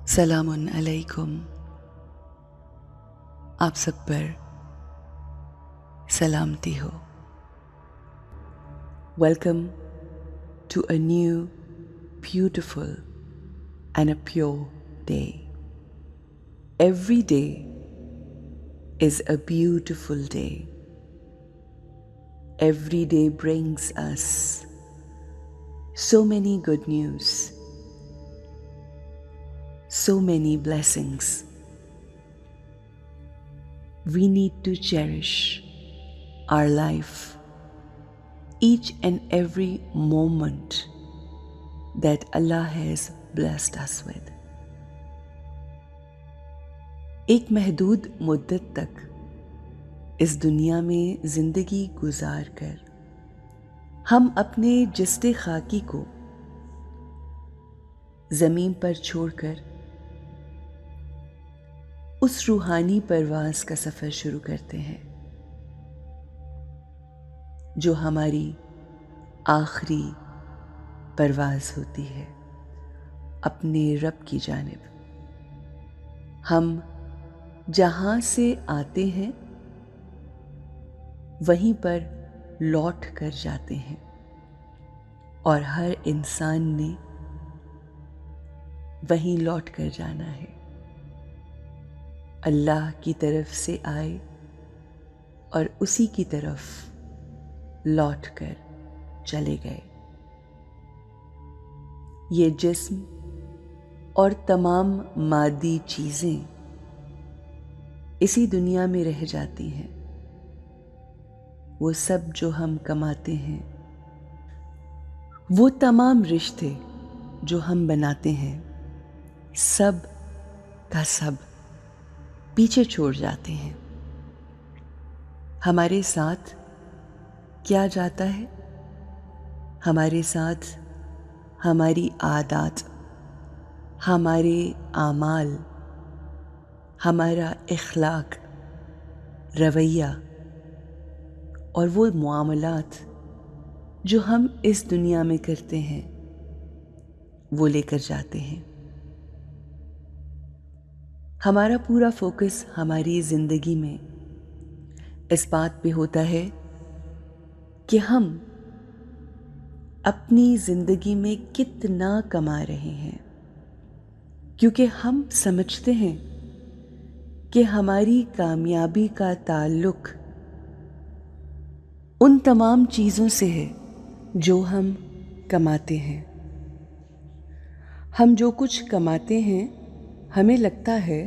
सलामुन अलैकुम। आप सब पर सलामती हो। Welcome to a new, beautiful and a pure day. Every day is a beautiful day. Every day brings us so many good news, so many blessings. We need to cherish our life, each and every moment that Allah has blessed us with. एक महदूद मुद्दत तक इस दुनिया में जिंदगी गुजार कर हम अपने जिस्ते खाकी को जमीन पर छोड़कर उस रूहानी परवाज़ का सफ़र शुरू करते हैं जो हमारी आखिरी परवाज़ होती है अपने रब की जानिब। हम जहाँ से आते हैं वहीं पर लौट कर जाते हैं और हर इंसान ने वहीं लौट कर जाना है। अल्लाह की तरफ से आए और उसी की तरफ लौट कर चले गए। ये जिस्म और तमाम मादी चीज़ें इसी दुनिया में रह जाती हैं। वो सब जो हम कमाते हैं, वो तमाम रिश्ते जो हम बनाते हैं, सब का सब पीछे छोड़ जाते हैं। हमारे साथ क्या जाता है? हमारे साथ हमारी आदत, हमारे आमाल, हमारा इखलाक, रवैया और वो मुआमलात जो हम इस दुनिया में करते हैं वो लेकर जाते हैं। हमारा पूरा फोकस हमारी ज़िंदगी में इस बात पे होता है कि हम अपनी ज़िंदगी में कितना कमा रहे हैं, क्योंकि हम समझते हैं कि हमारी कामयाबी का ताल्लुक उन तमाम चीज़ों से है जो हम कमाते हैं। हम जो कुछ कमाते हैं हमें लगता है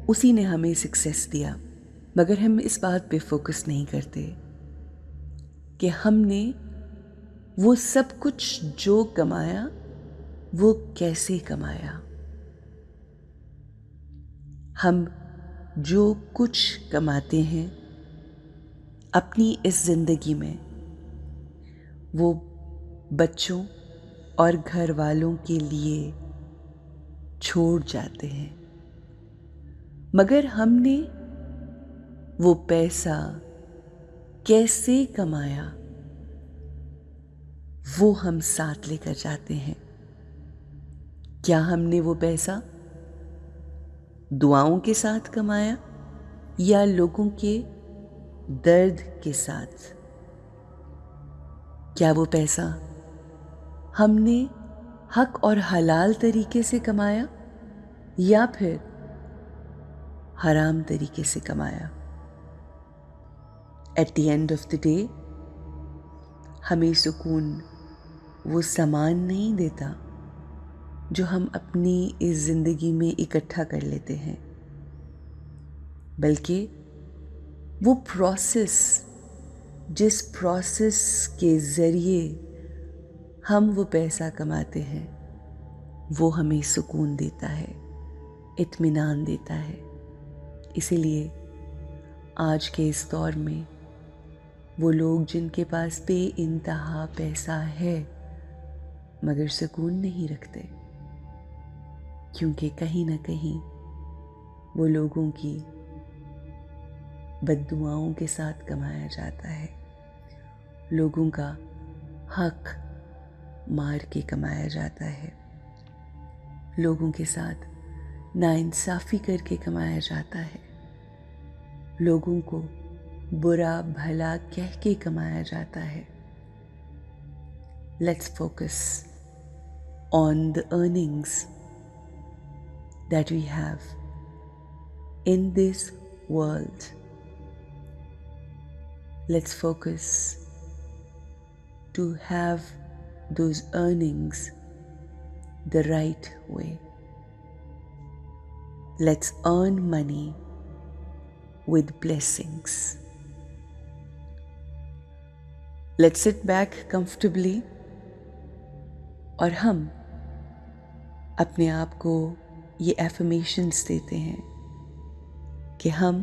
उसी ने हमें सक्सेस दिया, मगर हम इस बात पे फोकस नहीं करते कि हमने वो सब कुछ जो कमाया वो कैसे कमाया। हम जो कुछ कमाते हैं अपनी इस ज़िंदगी में वो बच्चों और घर वालों के लिए छोड़ जाते हैं, मगर हमने वो पैसा कैसे कमाया वो हम साथ लेकर जाते हैं। क्या हमने वो पैसा दुआओं के साथ कमाया या लोगों के दर्द के साथ? क्या वो पैसा हमने हक और हलाल तरीके से कमाया या फिर हराम तरीके से कमाया? At the end of the day हमें सुकून वो सामान नहीं देता जो हम अपनी इस ज़िंदगी में इकट्ठा कर लेते हैं, बल्कि वो प्रोसेस, जिस प्रोसेस के ज़रिए हम वो पैसा कमाते हैं वो हमें सुकून देता है, इत्मीनान देता है। इसीलिए आज के इस दौर में वो लोग जिनके पास बेइंतहा पैसा है मगर सुकून नहीं रखते, क्योंकि कहीं ना कहीं वो लोगों की बद्दुआओं के साथ कमाया जाता है। लोगों का हक मार के कमाया जाता है। लोगों के साथ नाइंसाफ़ी करके कमाया जाता है, लोगों को बुरा भला कह के कमाया जाता है। Let's focus on the earnings that we have in this world. Let's focus to have those earnings the right way. Let's earn money with blessings. Let's sit back comfortably और हम अपने आप को ये एफर्मेशंस देते हैं कि हम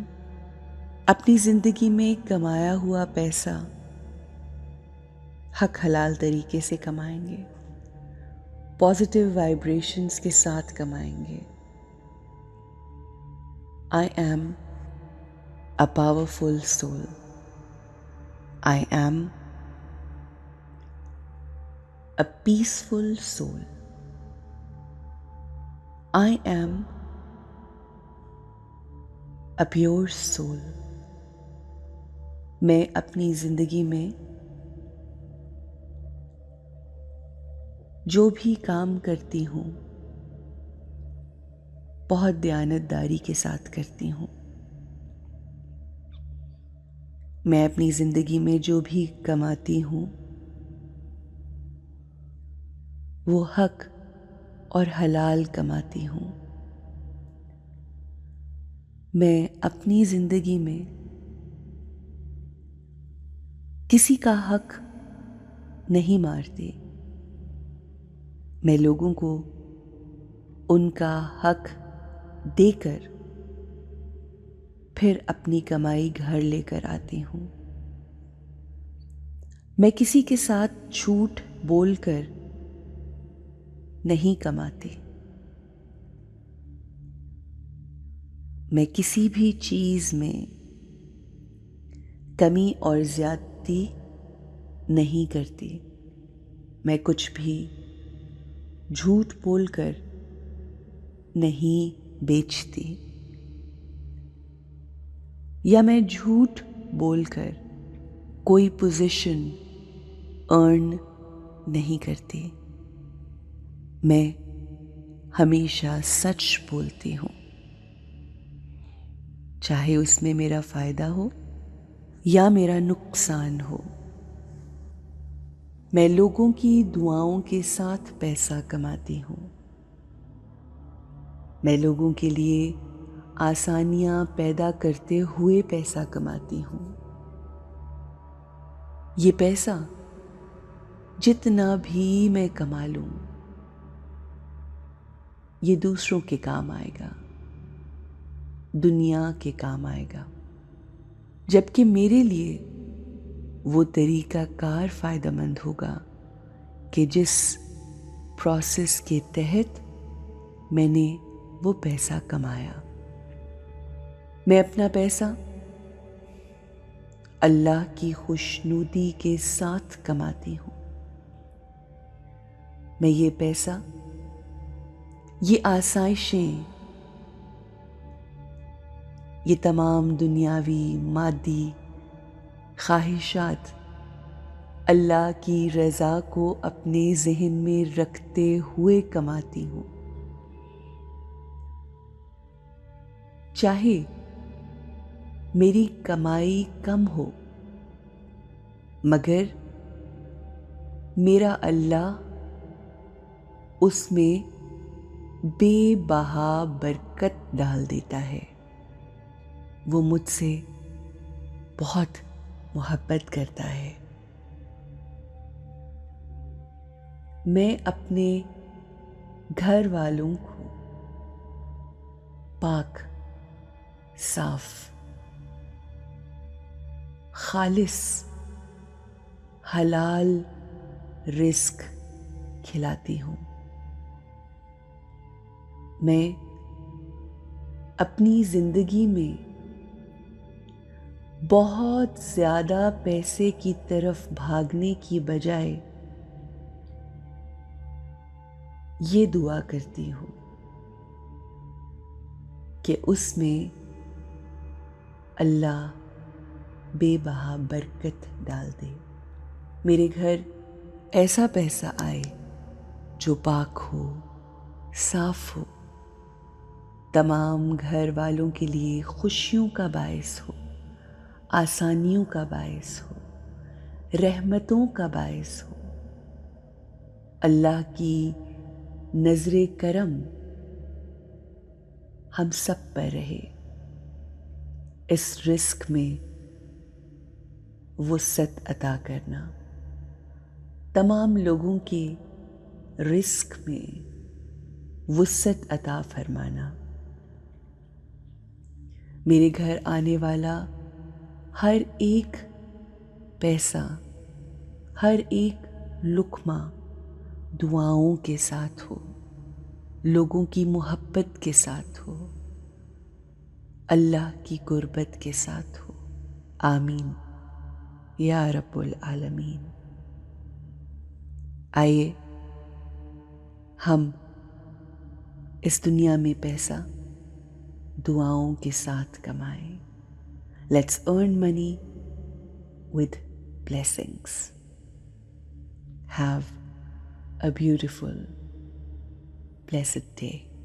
अपनी ज़िंदगी में कमाया हुआ पैसा हक हलाल तरीके से कमाएंगे, पॉजिटिव वाइब्रेशंस के साथ कमाएंगे। I am a powerful soul. I am a peaceful soul. I am a pure soul. मैं अपनी ज़िंदगी में जो भी काम करती हूँ बहुत दयानतदारी के साथ करती हूँ। मैं अपनी ज़िंदगी में जो भी कमाती हूँ वो हक और हलाल कमाती हूँ। मैं अपनी ज़िंदगी में किसी का हक नहीं मारती। मैं लोगों को उनका हक देकर फिर अपनी कमाई घर लेकर आती हूँ। मैं किसी के साथ झूठ बोलकर नहीं कमाती। मैं किसी भी चीज़ में कमी और ज़्यादती नहीं करती। मैं कुछ भी झूठ बोलकर नहीं बेचती या मैं झूठ बोलकर कोई पोजीशन अर्न नहीं करती। मैं हमेशा सच बोलती हूँ, चाहे उसमें मेरा फ़ायदा हो या मेरा नुकसान हो। मैं लोगों की दुआओं के साथ पैसा कमाती हूँ। मैं लोगों के लिए आसानियाँ पैदा करते हुए पैसा कमाती हूँ। ये पैसा जितना भी मैं कमा लूँ ये दूसरों के काम आएगा, दुनिया के काम आएगा, जबकि मेरे लिए वो तरीका कार फ़ायदेमंद होगा कि जिस प्रोसेस के तहत मैंने वो पैसा कमाया। मैं अपना पैसा अल्लाह की खुशनुदी के साथ कमाती हूँ। मैं ये पैसा, ये आसाइशें, ये तमाम दुनियावी मादी ख्वाहिशात अल्लाह की रज़ा को अपने ज़हन में रखते हुए कमाती हूँ। चाहे मेरी कमाई कम हो मगर मेरा अल्लाह उसमें बेबहा बरकत डाल देता है। वो मुझसे बहुत मोहब्बत करता है। मैं अपने घर वालों को पाक, साफ, खालिस, हलाल रिस्क खिलाती हूँ। मैं अपनी ज़िंदगी में बहुत ज़्यादा पैसे की तरफ भागने की बजाय ये दुआ करती हूँ کہ اس میں اللہ بے بہا برکت ڈال دے. میرے گھر ایسا پیسہ آئے جو پاک ہو، صاف ہو، تمام گھر والوں کے لیے خوشیوں کا باعث ہو، آسانیوں کا باعث ہو، رحمتوں کا باعث ہو. اللہ کی نظر کرم ہم سب پر رہے. اس رزق میں وسعت عطا کرنا، تمام لوگوں کے رزق میں وسعت عطا فرمانا. میرے گھر آنے والا ہر ایک پیسہ، ہر ایک لقمہ دعاؤں کے ساتھ ہو، لوگوں کی محبت کے ساتھ ہو، اللہ کی قربت کے ساتھ ہو. آمین یا رب العالمین. آئیے ہم اس دنیا میں پیسہ دعاؤں کے ساتھ کمائیں. Let's earn money with blessings. Have a beautiful, blessed day.